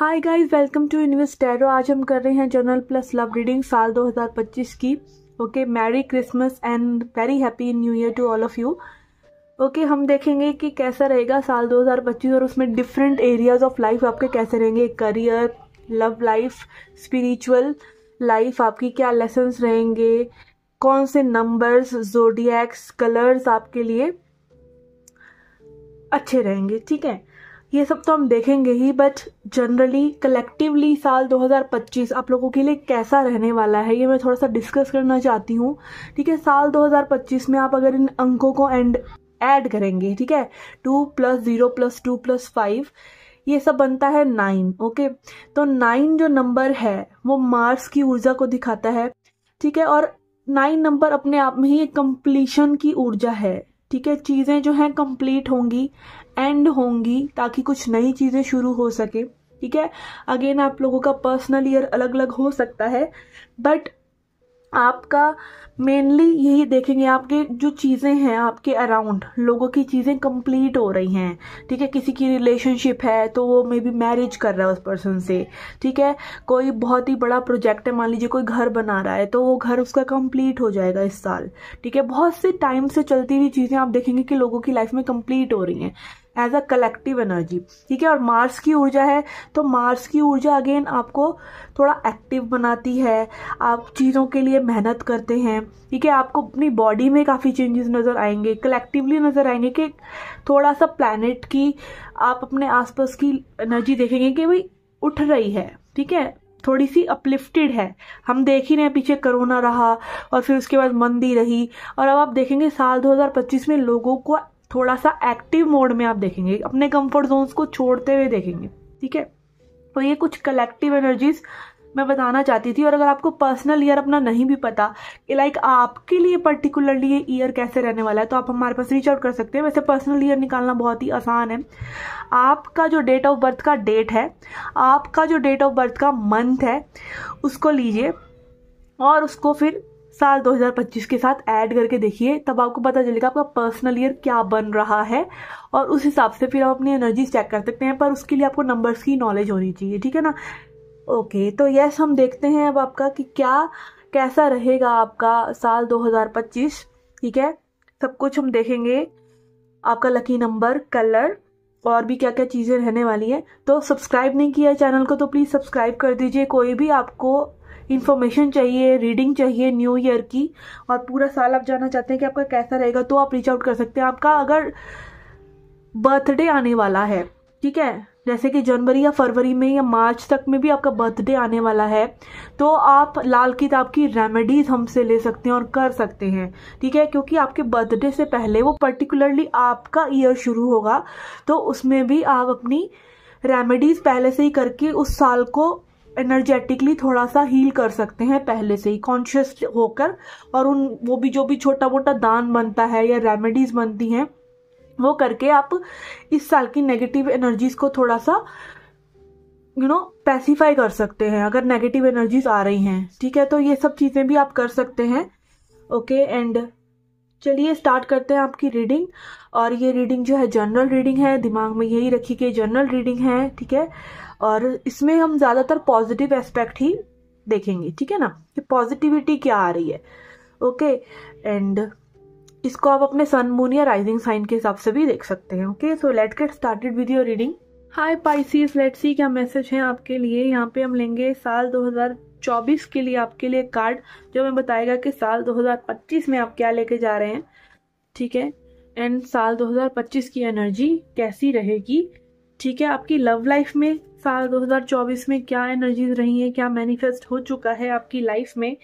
Hi guys, welcome to universe tarot. आज हम कर रहे हैं जर्नल प्लस लव रीडिंग साल 2025 की। Okay, merry Christmas and very happy new year to all of you. Okay, हम देखेंगे कि कैसा रहेगा साल 2025 और उसमें डिफरेंट एरियाज ऑफ लाइफ आपके कैसे रहेंगे। Career, love life, spiritual life, आपकी क्या लेसन्स रहेंगे, कौन से नंबर्स, जोडिएक्स, कलर्स आपके लिए अच्छे रहेंगे। ठीक है, ये सब तो हम देखेंगे ही, बट जनरली कलेक्टिवली साल 2025 आप लोगों के लिए कैसा रहने वाला है ये मैं थोड़ा सा डिस्कस करना चाहती हूँ। ठीक है, साल 2025 में आप अगर इन अंकों को ऐड करेंगे, ठीक है, 2 + 0 + 2 + 5, ये सब बनता है 9। ओके, तो 9 जो नंबर है वो मार्स की ऊर्जा को दिखाता है। ठीक है, और 9 नंबर अपने आप में ही एक कंप्लीशन की ऊर्जा है। ठीक है, चीज़ें जो हैं कंप्लीट होंगी, एंड होंगी, ताकि कुछ नई चीज़ें शुरू हो सके। ठीक है, अगेन आप लोगों का पर्सनल ईयर अलग अलग हो सकता है, बट आपका मेनली यही देखेंगे, आपके जो चीज़ें हैं आपके अराउंड, लोगों की चीज़ें कंप्लीट हो रही हैं। ठीक है, किसी की रिलेशनशिप है तो वो मे बी मैरिज कर रहा है उस पर्सन से। ठीक है, कोई बहुत ही बड़ा प्रोजेक्ट है, मान लीजिए कोई घर बना रहा है तो वो घर उसका कंप्लीट हो जाएगा इस साल। ठीक है, बहुत से टाइम से चलती हुई चीज़ें आप देखेंगे कि लोगों की लाइफ में कंप्लीट हो रही हैं एज अ कलेक्टिव एनर्जी। ठीक है, और मार्स की ऊर्जा है तो मार्स की ऊर्जा अगेन आपको थोड़ा एक्टिव बनाती है, आप चीज़ों के लिए मेहनत करते हैं। ठीक है, आपको अपनी बॉडी में काफ़ी चेंजेस नज़र आएंगे, कलेक्टिवली नज़र आएंगे कि थोड़ा सा प्लैनेट की आप अपने आसपास की एनर्जी देखेंगे कि भाई उठ रही है। ठीक है, थोड़ी सी अपलिफ्टेड है। हम देख ही रहे हैं, पीछे कोरोना रहा और फिर उसके बाद मंदी रही, और अब आप देखेंगे साल 2025 में लोगों को थोड़ा सा एक्टिव मोड में आप देखेंगे, अपने कंफर्ट जोन्स को छोड़ते हुए देखेंगे। ठीक है, तो ये कुछ कलेक्टिव एनर्जीज मैं बताना चाहती थी। और अगर आपको पर्सनल ईयर अपना नहीं भी पता कि लाइक आपके लिए पर्टिकुलरली ये ईयर कैसे रहने वाला है, तो आप हमारे पास रीच आउट कर सकते हैं। वैसे पर्सनल ईयर निकालना बहुत ही आसान है। आपका जो डेट ऑफ बर्थ का डेट है, आपका जो डेट ऑफ बर्थ का मंथ है, उसको लीजिए और उसको फिर साल 2025 के साथ ऐड करके देखिए, तब आपको पता चलेगा आपका पर्सनल ईयर क्या बन रहा है, और उस हिसाब से फिर आप अपनी एनर्जी चेक कर सकते हैं। पर उसके लिए आपको नंबर्स की नॉलेज होनी चाहिए। ठीक है ना। ओके, तो यस, हम देखते हैं अब आपका कि कैसा रहेगा आपका साल 2025। ठीक है, सब कुछ हम देखेंगे, आपका लकी नंबर, कलर, और भी क्या क्या चीज़ें रहने वाली है। तो सब्सक्राइब नहीं किया है चैनल को तो प्लीज़ सब्सक्राइब कर दीजिए। कोई भी आपको इन्फॉर्मेशन चाहिए, रीडिंग चाहिए न्यू ईयर की, और पूरा साल आप जानना चाहते हैं कि आपका कैसा रहेगा, तो आप रीच आउट कर सकते हैं। आपका अगर बर्थडे आने वाला है, ठीक है, जैसे कि जनवरी या फरवरी में या मार्च तक में भी आपका बर्थडे आने वाला है, तो आप लाल किताब की रेमेडीज हमसे ले सकते हैं और कर सकते हैं। ठीक है, क्योंकि आपके बर्थडे से पहले वो पर्टिकुलरली आपका ईयर शुरू होगा, तो उसमें भी आप अपनी रेमेडीज पहले से ही करके उस साल को एनर्जेटिकली थोड़ा सा हील कर सकते हैं, पहले से ही कॉन्शियस होकर। और वो भी जो भी छोटा मोटा दान बनता है या रेमेडीज बनती हैं, वो करके आप इस साल की नेगेटिव एनर्जीज को थोड़ा सा पैसिफाई कर सकते हैं, अगर नेगेटिव एनर्जीज आ रही हैं। ठीक है, तो ये सब चीज़ें भी आप कर सकते हैं। ओके, एंड चलिए स्टार्ट करते हैं आपकी रीडिंग। और ये रीडिंग जो है जनरल रीडिंग है, दिमाग में यही रखिए कि जनरल रीडिंग है। ठीक है, और इसमें हम ज़्यादातर पॉजिटिव एस्पेक्ट ही देखेंगे। ठीक है ना, कि पॉजिटिविटी क्या आ रही है। ओके, एंड इसको आप अपने सन, मून या राइजिंग साइन के हिसाब से भी देख सकते हैं। Okay, so let's get started with your reading. Hi Pisces, let's see क्या मैसेज है आपके लिए। यहाँ पे हम लेंगे साल 2024 के लिए आपके लिए कार्ड, जो हमें बताएगा कि साल 2025 में आप क्या लेके जा रहे हैं। ठीक है, एंड साल 2025 की एनर्जी कैसी रहेगी। ठीक है, आपकी लव लाइफ में साल 2024 में क्या एनर्जीज रही हैं, क्या मैनिफेस्ट हो चुका है आपकी लाइफ में,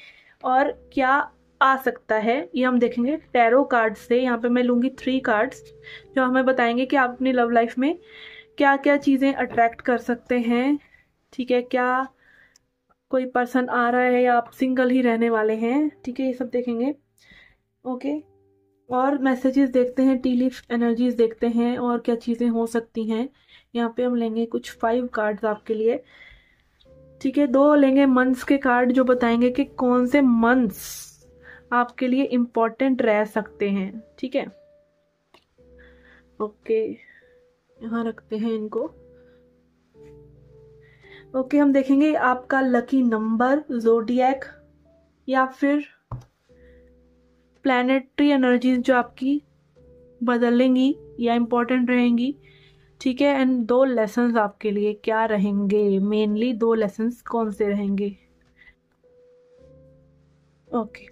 और क्या आ सकता है, ये हम देखेंगे टैरो कार्ड से। यहाँ पे मैं लूँगी 3 कार्ड्स जो हमें बताएंगे कि आप अपनी लव लाइफ में क्या क्या चीज़ें अट्रैक्ट कर सकते हैं। ठीक है, क्या कोई पर्सन आ रहा है या आप सिंगल ही रहने वाले हैं। ठीक है, ये सब देखेंगे। ओके, और मैसेजेस देखते हैं, टी लीफ एनर्जीज देखते हैं, और क्या चीज़ें हो सकती हैं। यहाँ पे हम लेंगे कुछ 5 कार्ड्स आपके लिए। ठीक है, 2 लेंगे मंथ्स के कार्ड जो बताएंगे कि कौन से मंथ्स आपके लिए इम्पोर्टेंट रह सकते हैं। ठीक है, ओके, यहाँ रखते हैं इनको। ओके, हम देखेंगे आपका लकी नंबर, ज़ोडिएक, या फिर प्लैनेटरी एनर्जीज जो आपकी बदलेंगी या इम्पोर्टेंट रहेंगी, ठीक है। एंड 2 लेसन्स आपके लिए क्या रहेंगे, मेनली 2 लेसन्स कौन से रहेंगे, ओके,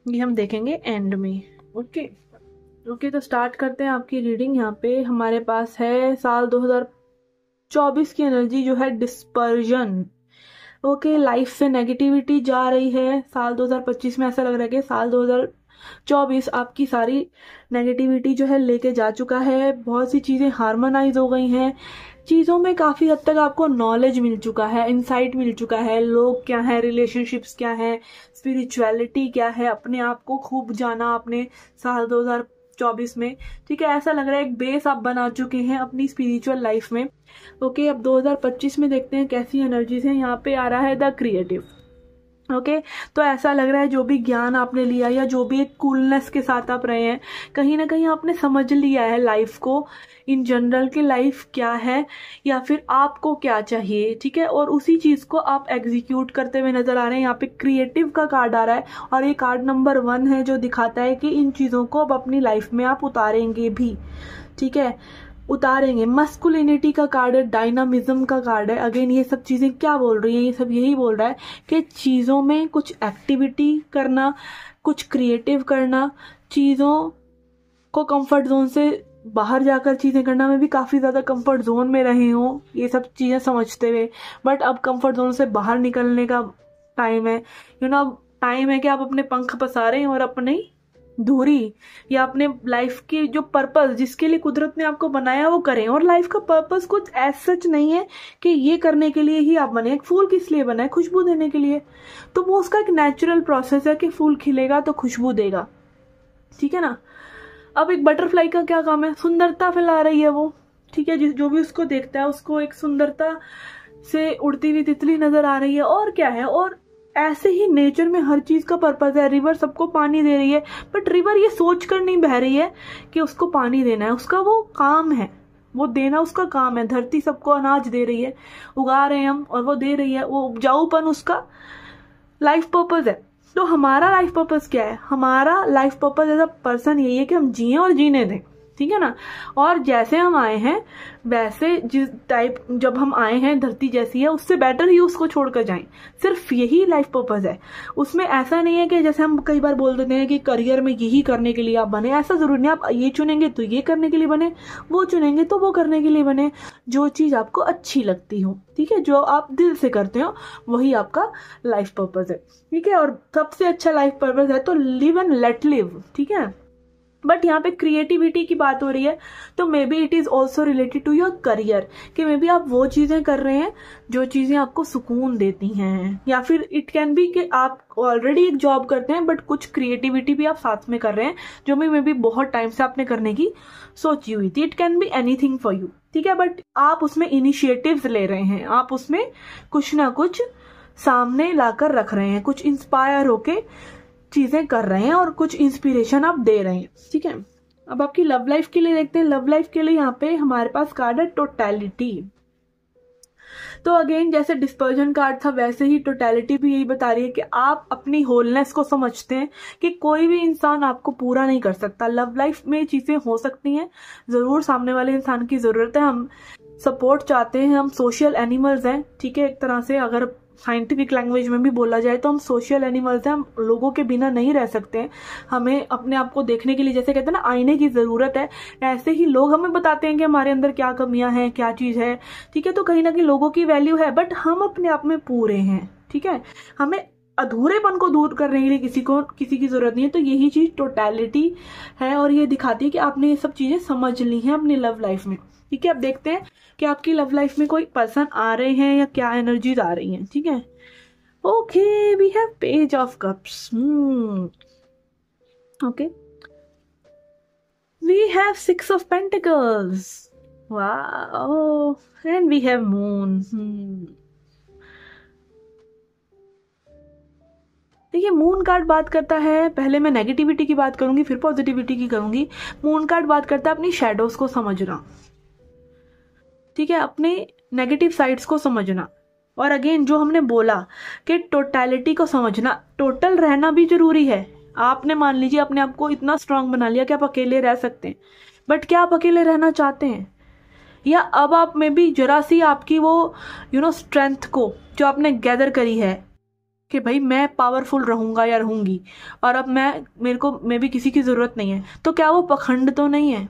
ये हम देखेंगे एंड में। ओके, तो स्टार्ट करते हैं आपकी रीडिंग। यहाँ पे हमारे पास है साल 2024 की एनर्जी जो है डिस्पर्जन। ओके, लाइफ से नेगेटिविटी जा रही है। साल 2025 में ऐसा लग रहा है कि साल 2024 आपकी सारी नेगेटिविटी जो है लेके जा चुका है। बहुत सी चीज़ें हार्मोनाइज हो गई हैं, चीज़ों में काफ़ी हद तक आपको नॉलेज मिल चुका है, इंसाइट मिल चुका है, लोग क्या है, रिलेशनशिप्स क्या है, स्पिरिचुअलिटी क्या है, अपने आप को खूब जाना आपने साल 2024 में, ठीक है। ऐसा लग रहा है एक बेस आप बना चुके हैं अपनी स्पिरिचुअल लाइफ में। ओके, अब 2025 में देखते हैं कैसी एनर्जीज हैं। यहाँ पे आ रहा है द क्रिएटिव। ओके, तो ऐसा लग रहा है जो भी ज्ञान आपने लिया या जो भी एक कूलनेस के साथ आप रहे हैं, कहीं ना कहीं आपने समझ लिया है लाइफ को इन जनरल की लाइफ क्या है या फिर आपको क्या चाहिए, ठीक है, और उसी चीज को आप एग्जीक्यूट करते हुए नजर आ रहे हैं। यहाँ पे क्रिएटिव का कार्ड आ रहा है और ये कार्ड नंबर 1 है जो दिखाता है कि इन चीजों को अब अपनी लाइफ में आप उतारेंगे भी, ठीक है, उतारेंगे। मस्कुलिनिटी का कार्ड है, डायनामिज्म का कार्ड है। अगेन ये सब चीजें क्या बोल रही हैं, ये सब यही बोल रहा है कि चीजों में कुछ एक्टिविटी करना, कुछ क्रिएटिव करना, चीजों को कंफर्ट जोन से बाहर जाकर चीजें करना। मैं भी काफी ज्यादा कंफर्ट जोन में रही हूँ ये सब चीजें समझते हुए, बट अब कंफर्ट जोन से बाहर निकलने का टाइम है। टाइम है कि आप अपने पंख पसारें और अपनी दूरी या अपने लाइफ की जो पर्पस जिसके लिए कुदरत ने आपको बनाया वो करें। और लाइफ का पर्पस कुछ एज सच नहीं है कि ये करने के लिए ही आप बने। एक फूल किस लिए बना है, खुशबू देने के लिए, तो वो उसका एक नेचुरल प्रोसेस है कि फूल खिलेगा तो खुशबू देगा, ठीक है ना। अब एक बटरफ्लाई का क्या काम है, सुंदरता फैला रही है वो, ठीक है, जो भी उसको देखता है उसको एक सुंदरता से उड़ती हुई तितली नजर आ रही है, और क्या है। और ऐसे ही नेचर में हर चीज का पर्पस है। रिवर सबको पानी दे रही है, बट रिवर ये सोच कर नहीं बह रही है कि उसको पानी देना है, उसका वो काम है, वो देना उसका काम है। धरती सबको अनाज दे रही है, उगा रहे हैं हम और वो दे रही है, वो उपजाऊपन उसका लाइफ पर्पस है। तो हमारा लाइफ पर्पस क्या है, हमारा life purpose as a person यही है कि हम जिए और जीने दें, ठीक है ना। और जैसे हम आए हैं वैसे जिस टाइप जब हम आए हैं धरती जैसी है उससे बेटर ही उसको छोड़कर जाएं, सिर्फ यही लाइफ पर्पस है। उसमें ऐसा नहीं है कि जैसे हम कई बार बोल देते हैं कि करियर में यही करने के लिए आप बने, ऐसा जरूरी नहीं। आप ये चुनेंगे तो ये करने के लिए बने, वो चुनेंगे तो वो करने के लिए बने। जो चीज आपको अच्छी लगती हो, ठीक है, जो आप दिल से करते हो वही आपका लाइफ पर्पस है, ठीक है। और सबसे अच्छा लाइफ पर्पस है तो लिव एंड लेट लिव, ठीक है। बट यहाँ पे क्रिएटिविटी की बात हो रही है तो maybe it is also related to your career, कि मे बी आप वो चीजें कर रहे हैं जो चीजें आपको सुकून देती हैं, या फिर इट कैन बी कि आप ऑलरेडी एक जॉब करते हैं बट कुछ क्रिएटिविटी भी आप साथ में कर रहे हैं जो भी मे बी बहुत टाइम से आपने करने की सोची हुई थी। It can be anything for you, ठीक है, बट आप उसमें इनिशिएटिव्स ले रहे हैं, आप उसमें कुछ ना कुछ सामने लाकर रख रहे हैं, कुछ इंस्पायर होके चीजें कर रहे हैं और कुछ इंस्पिरेशन आप दे रहे हैं, ठीक है। अब आपकी लव लाइफ के लिए देखते हैं। लव लाइफ के लिए यहाँ पे हमारे पास कार्ड है टोटैलिटी। तो अगेन जैसे डिस्पर्जन कार्ड था वैसे ही टोटैलिटी भी यही बता रही है कि आप अपनी होलनेस को समझते हैं कि कोई भी इंसान आपको पूरा नहीं कर सकता। लव लाइफ में चीजें हो सकती हैं, जरूर सामने वाले इंसान की जरूरत है, हम सपोर्ट चाहते हैं, हम सोशल एनिमल्स हैं, ठीक है। एक तरह से अगर साइंटिफिक लैंग्वेज में भी बोला जाए तो हम सोशल एनिमल्स हैं, हम लोगों के बिना नहीं रह सकते हैं। हमें अपने आप को देखने के लिए जैसे कहते हैं ना आईने की जरूरत है, ऐसे ही लोग हमें बताते हैं कि हमारे अंदर क्या कमियां हैं, क्या चीज है, ठीक है। तो कहीं ना कहीं लोगों की वैल्यू है, बट हम अपने आप में पूरे हैं, ठीक है। हमें अधूरेपन को दूर करने के लिए किसी की जरूरत नहीं है। तो यही चीज टोटैलिटी है और ये दिखाती है कि आपने ये सब चीजें समझ ली हैं अपनी लव लाइफ में, ठीक है। अब देखते हैं कि आपकी लव लाइफ में कोई पर्सन आ रहे हैं या क्या एनर्जीज आ रही हैं, ठीक है। Okay, we have page of cups, okay, we have 6 of pentacles, wow, and we have moon. देखिए मून कार्ड बात करता है, पहले मैं नेगेटिविटी की बात करूंगी फिर पॉजिटिविटी की करूंगी। मून कार्ड बात करता है अपनी शैडोज को समझना, ठीक है, अपने नेगेटिव साइड्स को समझना, और अगेन जो हमने बोला कि टोटलिटी को समझना, टोटल रहना भी जरूरी है। आपने मान लीजिए अपने आप को इतना स्ट्रांग बना लिया कि आप अकेले रह सकते हैं, बट क्या आप अकेले रहना चाहते हैं? या अब आप में भी जरा सी आपकी वो स्ट्रेंथ को जो आपने गैदर करी है कि भाई मैं पावरफुल रहूंगा या रहूंगी और अब मैं भी किसी की ज़रूरत नहीं है, तो क्या वो पखंड तो नहीं है?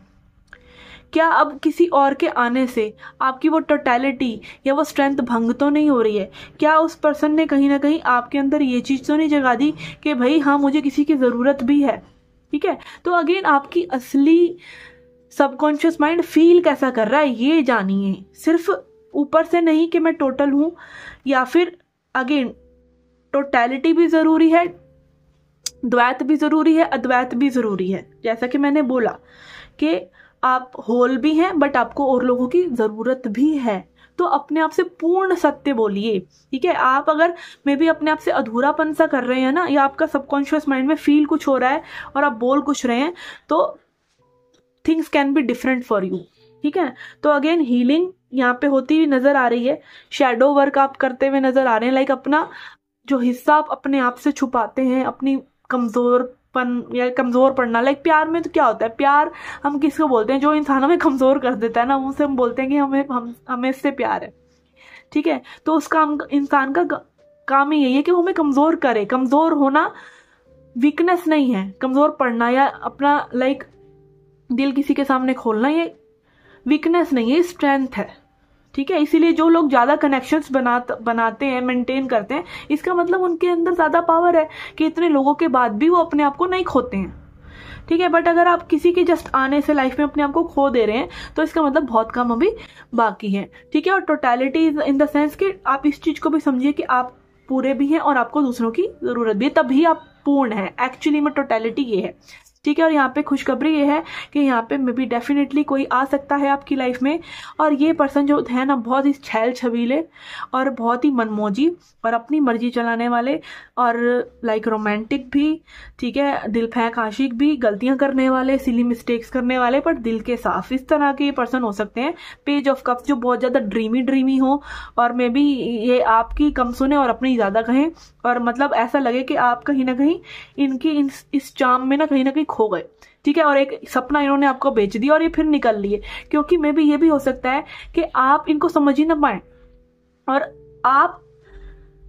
क्या अब किसी और के आने से आपकी वो टोटलिटी या वो स्ट्रेंथ भंग तो नहीं हो रही है? क्या उस पर्सन ने कहीं ना कहीं आपके अंदर ये चीज़ तो नहीं जगा दी कि भाई हाँ मुझे किसी की ज़रूरत भी है? ठीक है, तो अगेन आपकी असली सबकॉन्शियस माइंड फील कैसा कर रहा है ये जानिए, सिर्फ ऊपर से नहीं कि मैं टोटल हूँ, या फिर अगेन टोटलिटी भी ज़रूरी है, द्वैत भी ज़रूरी है, अद्वैत भी ज़रूरी है। जैसा कि मैंने बोला कि आप होल भी हैं बट आपको और लोगों की ज़रूरत भी है, तो अपने आप से पूर्ण सत्य बोलिए। ठीक है, आप अगर मे भी अपने आप से अधूरापन सा कर रहे हैं ना, या आपका सबकॉन्शियस माइंड में फील कुछ हो रहा है और आप बोल कुछ रहे हैं, तो things can be different for you. ठीक है, तो अगेन हीलिंग यहाँ पे होती हुई नजर आ रही है, शैडो वर्क आप करते हुए नजर आ रहे हैं, लाइक अपना जो हिस्सा आप अपने आप से छुपाते हैं, अपनी कमजोरपन या कमजोर पड़ना। लाइक प्यार में तो क्या होता है, प्यार हम किसको बोलते हैं? जो इंसान हमें कमजोर कर देता है ना, उसे हम बोलते हैं कि हमें इससे प्यार है। ठीक है, तो उस काम इंसान का काम ही यही है कि वो हमें कमजोर करे। कमजोर होना वीकनेस नहीं है, कमजोर पड़ना या अपना लाइक दिल किसी के सामने खोलना ये वीकनेस नहीं है, स्ट्रेंथ है। ठीक है, इसीलिए जो लोग ज्यादा कनेक्शंस बनाते हैं, मेंटेन करते हैं, इसका मतलब उनके अंदर ज्यादा पावर है कि इतने लोगों के बाद भी वो अपने आप को नहीं खोते हैं। ठीक है, बट अगर आप किसी के जस्ट आने से लाइफ में अपने आप को खो दे रहे हैं, तो इसका मतलब बहुत काम अभी बाकी है। ठीक है, और टोटलिटी इन द सेंस कि आप इस चीज को भी समझिए कि आप पूरे भी हैं और आपको दूसरों की जरूरत भी है, तभी आप पूर्ण है। एक्चुअली में टोटलिटी ये है। ठीक है, और यहाँ पे खुशखबरी ये है कि यहाँ पे मे बी डेफिनेटली कोई आ सकता है आपकी लाइफ में, और ये पर्सन जो है ना बहुत ही छैल छबीले और बहुत ही मनमौजी और अपनी मर्जी चलाने वाले और लाइक रोमांटिक भी। ठीक है, दिल फेंक आशिक भी, गलतियां करने वाले, सिली मिस्टेक्स करने वाले पर दिल के साफ, इस तरह के पर्सन हो सकते हैं। पेज ऑफ कप्स जो बहुत ज्यादा ड्रीमी हो और मे बी ये आपकी कम सुने और अपनी ज्यादा कहें, और मतलब ऐसा लगे कि आप कहीं ना कहीं इनकी इस चाम में ना कहीं खो गए। ठीक है, और एक सपना इन्होंने आपको बेच दिया और ये फिर निकल लिए, क्योंकि मे बी ये भी हो सकता है कि आप इनको समझ ही ना पाए, और आप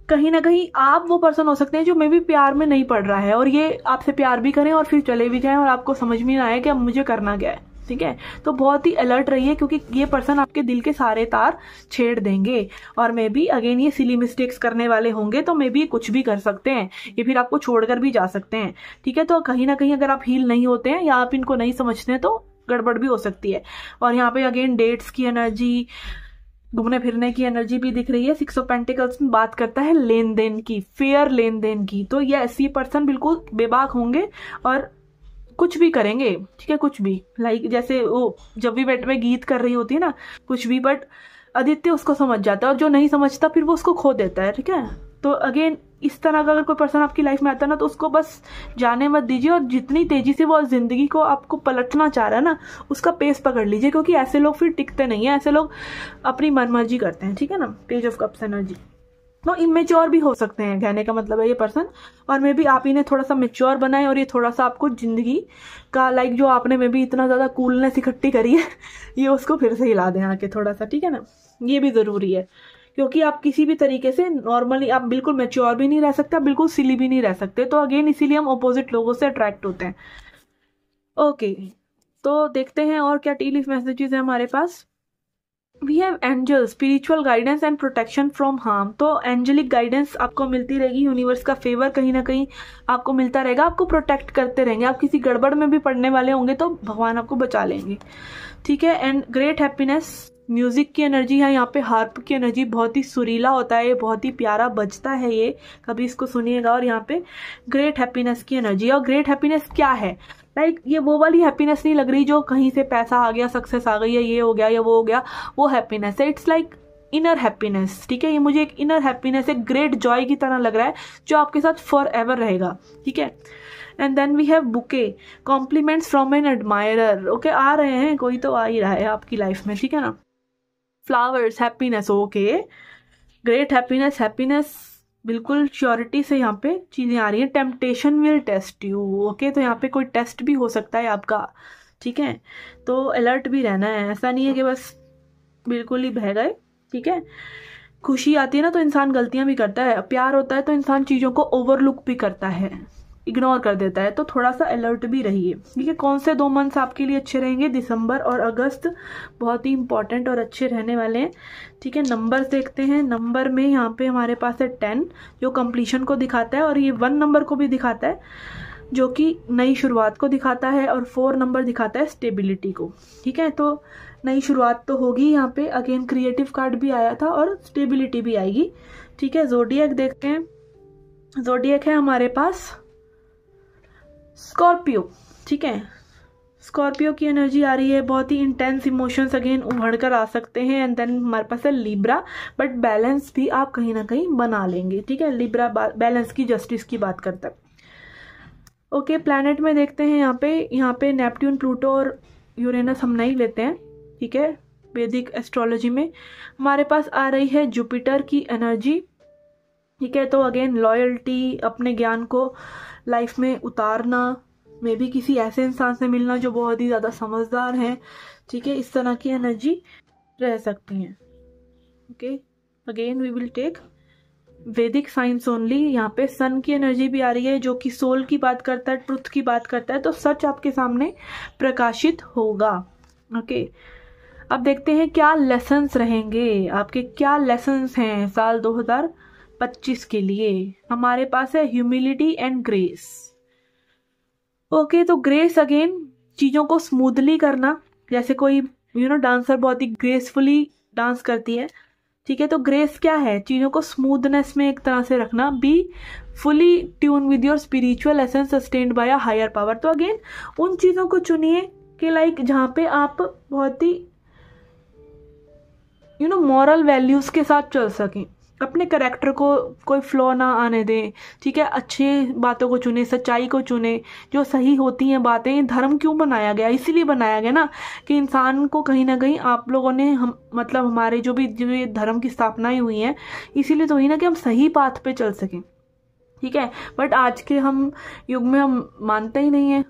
कहीं ना कहीं आप वो पर्सन हो सकते हैं जो मे बी प्यार में नहीं पड़ रहा है, और ये आपसे प्यार भी करें और फिर चले भी जाएं और आपको समझ में ना आए कि अब मुझे करना क्या है। ठीक है, तो बहुत ही अलर्ट रहिए, क्योंकि ये पर्सन आपके दिल के सारे तार छेड़ देंगे, और मे बी अगेन ये सिली मिस्टेक्स करने वाले होंगे, तो मे बी कुछ भी कर सकते हैं, ये फिर आपको छोड़कर भी जा सकते हैं। ठीक है, तो कहीं ना कहीं अगर आप हील नहीं होते हैं या आप इनको नहीं समझते हैं तो गड़बड़ भी हो सकती है। और यहाँ पे अगेन डेट्स की एनर्जी, घूमने फिरने की एनर्जी भी दिख रही है। 6 ऑफ पेंटिकल्स में बात करता है लेन देन की, फेयर लेन देन की, तो ये ऐसी पर्सन बिल्कुल बेबाक होंगे और कुछ भी करेंगे। ठीक है, कुछ भी, लाइक जैसे वो जब भी बेट में गीत कर रही होती है ना, कुछ भी, बट आदित्य उसको समझ जाता है, और जो नहीं समझता फिर वो उसको खो देता है। ठीक है, तो अगेन इस तरह का अगर कोई पर्सन आपकी लाइफ में आता है ना, तो उसको बस जाने मत दीजिए, और जितनी तेजी से वो जिंदगी को आपको पलटना चाह रहा है ना, उसका पेस पकड़ लीजिए, क्योंकि ऐसे लोग फिर टिकते नहीं है, ऐसे लोग अपनी मनमर्जी करते हैं। ठीक है ना, पेज ऑफ कप्स एनर्जी, तो इमेच्योर भी हो सकते हैं, कहने का मतलब है ये पर्सन, और मे बी आप इन्हें थोड़ा सा मेच्योर बनाए, और ये थोड़ा सा आपको जिंदगी का लाइक जो आपने मे बी इतना ज्यादा कूलनेस इकट्ठी करी है ये उसको फिर से हिला दें आके थोड़ा सा। ठीक है ना, ये भी जरूरी है, क्योंकि आप किसी भी तरीके से नॉर्मली आप बिल्कुल मेच्योर भी नहीं रह सकते, बिल्कुल सिली भी नहीं रह सकते, तो अगेन इसीलिए हम अपोजिट लोगों से अट्रैक्ट होते हैं। ओके, तो देखते हैं और क्या टी लीफ मैसेजेस है हमारे पास। We have angel, spiritual guidance and protection from harm, तो एंजेलिक गाइडेंस आपको मिलती रहेगी, यूनिवर्स का फेवर कहीं ना कहीं आपको मिलता रहेगा, आपको प्रोटेक्ट करते रहेंगे। आप किसी गड़बड़ में भी पड़ने वाले होंगे तो भगवान आपको बचा लेंगे। ठीक है, एंड ग्रेट हैप्पीनेस, म्यूजिक की एनर्जी है यहाँ पे, हार्प की एनर्जी, बहुत ही सुरीला होता है ये, बहुत ही प्यारा बजता है ये, कभी इसको सुनिएगा। और यहाँ पे ग्रेट हैप्पीनेस की एनर्जी, और ग्रेट हैप्पीनेस क्या है, लाइक ये वो वाली हैप्पीनेस नहीं लग रही जो कहीं से पैसा आ गया, सक्सेस आ गई है, ये हो गया या वो हो गया, वो हैप्पीनेस है। It's like inner happiness. ठीक है, ये मुझे एक इनर हैप्पीनेस, एक ग्रेट जॉय की तरह लग रहा है जो आपके साथ फॉर एवर रहेगा। ठीक है, and then we have bouquet, compliments from an admirer. Okay, आ रहे हैं, कोई तो आ ही रहा है आपकी लाइफ में। ठीक है ना, flowers, happiness, okay, great happiness, happiness बिल्कुल श्योरिटी से यहाँ पे चीज़ें आ रही हैं। Temptation will test you, okay, तो यहाँ पे कोई टेस्ट भी हो सकता है आपका, ठीक है, तो अलर्ट भी रहना है, ऐसा नहीं है कि बस बिल्कुल ही बह गए, ठीक है। खुशी आती है ना तो इंसान गलतियां भी करता है, प्यार होता है तो इंसान चीज़ों को ओवरलुक भी करता है, इग्नोर कर देता है, तो थोड़ा सा अलर्ट भी रहिए, ठीक है। कौन से 2 मंथ्स आपके लिए अच्छे रहेंगे? दिसंबर और अगस्त बहुत ही इंपॉर्टेंट और अच्छे रहने वाले हैं, ठीक है। नंबर देखते हैं। नंबर में यहाँ पे हमारे पास है 10 जो कंप्लीशन को दिखाता है, और ये 1 नंबर को भी दिखाता है जो कि नई शुरुआत को दिखाता है, और 4 नंबर दिखाता है स्टेबिलिटी को, ठीक है। तो नई शुरुआत तो होगी यहाँ पे, अगेन क्रिएटिव कार्ड भी आया था और स्टेबिलिटी भी आएगी, ठीक है। जोडियक देखते हैं। जोडियक है हमारे पास स्कॉर्पियो, ठीक है। स्कॉर्पियो की एनर्जी आ रही है, बहुत ही इंटेंस इमोशंस अगेन उभर कर आ सकते हैं। एंड देन हमारे पास है लिब्रा, बट बैलेंस भी आप कहीं ना कहीं बना लेंगे, ठीक है। लिब्रा बैलेंस की, जस्टिस की बात करता है। ओके, प्लैनेट में देखते हैं यहाँ पे नेपट्यून, प्लूटो और यूरेनस हम नहीं लेते हैं, ठीक है। वैदिक एस्ट्रोलॉजी में हमारे पास आ रही है जुपिटर की एनर्जी, ठीक है। तो अगेन लॉयल्टी, अपने ज्ञान को लाइफ में उतारना, मे भी किसी ऐसे इंसान से मिलना जो बहुत ही ज़्यादा समझदार हैं, ठीक है, इस तरह की एनर्जी रह सकती हैं, okay. Again we will take Vedic science only. यहाँ पे सन की एनर्जी भी आ रही है जो कि सोल की बात करता है, ट्रुथ की बात करता है, तो सच आपके सामने प्रकाशित होगा, ओके। अब देखते हैं क्या लेसन्स रहेंगे आपके, क्या लेसन्स हैं साल 2025 के लिए। हमारे पास है ह्यूमिलिटी एंड ग्रेस, ओके। तो ग्रेस अगेन चीज़ों को स्मूथली करना, जैसे कोई डांसर बहुत ही ग्रेसफुली डांस करती है, ठीक है। तो ग्रेस क्या है? चीज़ों को स्मूथनेस में एक तरह से रखना। Be fully tune with your spiritual essence sustained by a higher power. तो अगेन उन चीज़ों को चुनिए कि लाइक जहाँ पे आप बहुत ही मॉरल वैल्यूज के साथ चल सकें, अपने करेक्टर को कोई फ्लॉ ना आने दें, ठीक है। अच्छी बातों को चुने, सच्चाई को चुने, जो सही होती हैं बातें। धर्म क्यों बनाया गया? इसीलिए बनाया गया ना कि इंसान को कहीं ना कहीं आप लोगों ने मतलब हमारे जो ये धर्म की स्थापनाएं हुई हैं इसीलिए तो हुई ना कि हम सही पाथ पे चल सकें, ठीक है। बट आज के हम युग में हम मानते ही नहीं है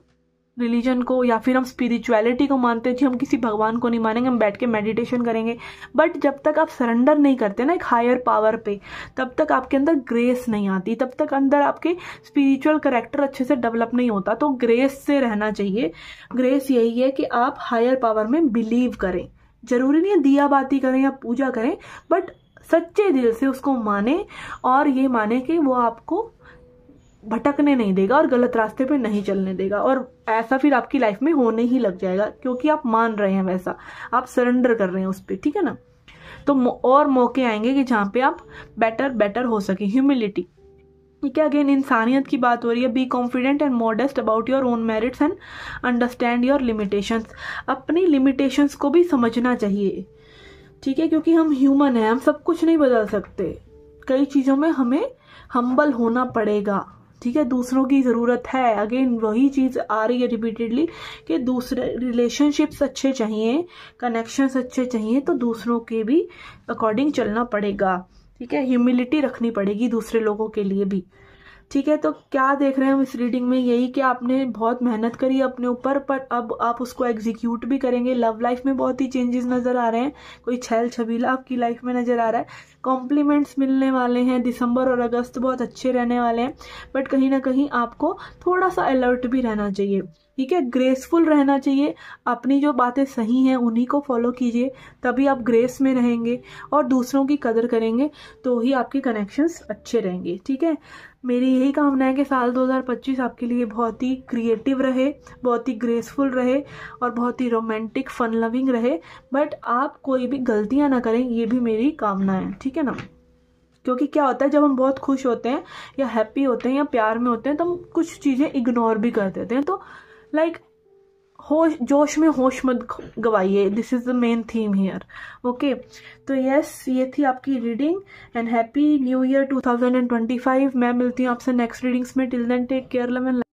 रिलीजन को, या फिर हम स्पिरिचुअलिटी को मानते हैं जी हम किसी भगवान को नहीं मानेंगे, हम बैठ के मेडिटेशन करेंगे। बट जब तक आप सरेंडर नहीं करते ना एक हायर पावर पे, तब तक आपके अंदर ग्रेस नहीं आती, तब तक अंदर आपके स्पिरिचुअल कैरेक्टर अच्छे से डेवलप नहीं होता। तो ग्रेस से रहना चाहिए। ग्रेस यही है कि आप हायर पावर में बिलीव करें, जरूरी नहीं है दिया बाती करें या पूजा करें, बट सच्चे दिल से उसको माने, और ये माने कि वो आपको भटकने नहीं देगा और गलत रास्ते पे नहीं चलने देगा। और ऐसा फिर आपकी लाइफ में होने ही लग जाएगा, क्योंकि आप मान रहे हैं वैसा, आप सरेंडर कर रहे हैं उस पर, ठीक है ना। तो और मौके आएंगे कि जहाँ पे आप बेटर हो सके। ह्यूमिलिटी, ठीक है। अगेन इंसानियत की बात हो रही है। Be confident and modest about your own merits and understand your limitations. अपनी लिमिटेशंस को भी समझना चाहिए, ठीक है, क्योंकि हम ह्यूमन हैं, हम सब कुछ नहीं बदल सकते। कई चीज़ों में हमें हम्बल होना पड़ेगा, ठीक है। दूसरों की ज़रूरत है। अगेन वही चीज़ आ रही है रिपीटेडली कि दूसरे रिलेशनशिप्स अच्छे चाहिए, कनेक्शंस अच्छे चाहिए, तो दूसरों के भी अकॉर्डिंग चलना पड़ेगा, ठीक है। ह्यूमिलिटी रखनी पड़ेगी दूसरे लोगों के लिए भी, ठीक है। तो क्या देख रहे हैं हम इस रीडिंग में? यही कि आपने बहुत मेहनत करी अपने ऊपर, पर अब आप उसको एग्जीक्यूट भी करेंगे। लव लाइफ में बहुत ही चेंजेस नजर आ रहे हैं, कोई छैल छबीला आपकी लाइफ में नजर आ रहा है। कॉम्प्लीमेंट्स मिलने वाले हैं। दिसंबर और अगस्त बहुत अच्छे रहने वाले हैं, बट कहीं ना कहीं आपको थोड़ा सा अलर्ट भी रहना चाहिए, ठीक है। ग्रेसफुल रहना चाहिए, अपनी जो बातें सही हैं उन्हीं को फॉलो कीजिए, तभी आप ग्रेस में रहेंगे और दूसरों की कदर करेंगे, तो ही आपके कनेक्शंस अच्छे रहेंगे, ठीक है। मेरी यही कामना है कि साल 2025 आपके लिए बहुत ही क्रिएटिव रहे, बहुत ही ग्रेसफुल रहे और बहुत ही रोमांटिक फन लविंग रहे, बट आप कोई भी गलतियां ना करें, ये भी मेरी कामना है, ठीक है ना। क्योंकि क्या होता है जब हम बहुत खुश होते हैं या हैप्पी होते हैं या प्यार में होते हैं तो हम कुछ चीज़ें इग्नोर भी कर देते हैं। तो लाइक जोश में होश मत गवाइए, this is the main theme here, okay. तो यस, ये थी आपकी reading and happy new year 2025। मैं मिलती हूँ आपसे नेक्स्ट रीडिंग्स में। Till then take care, love and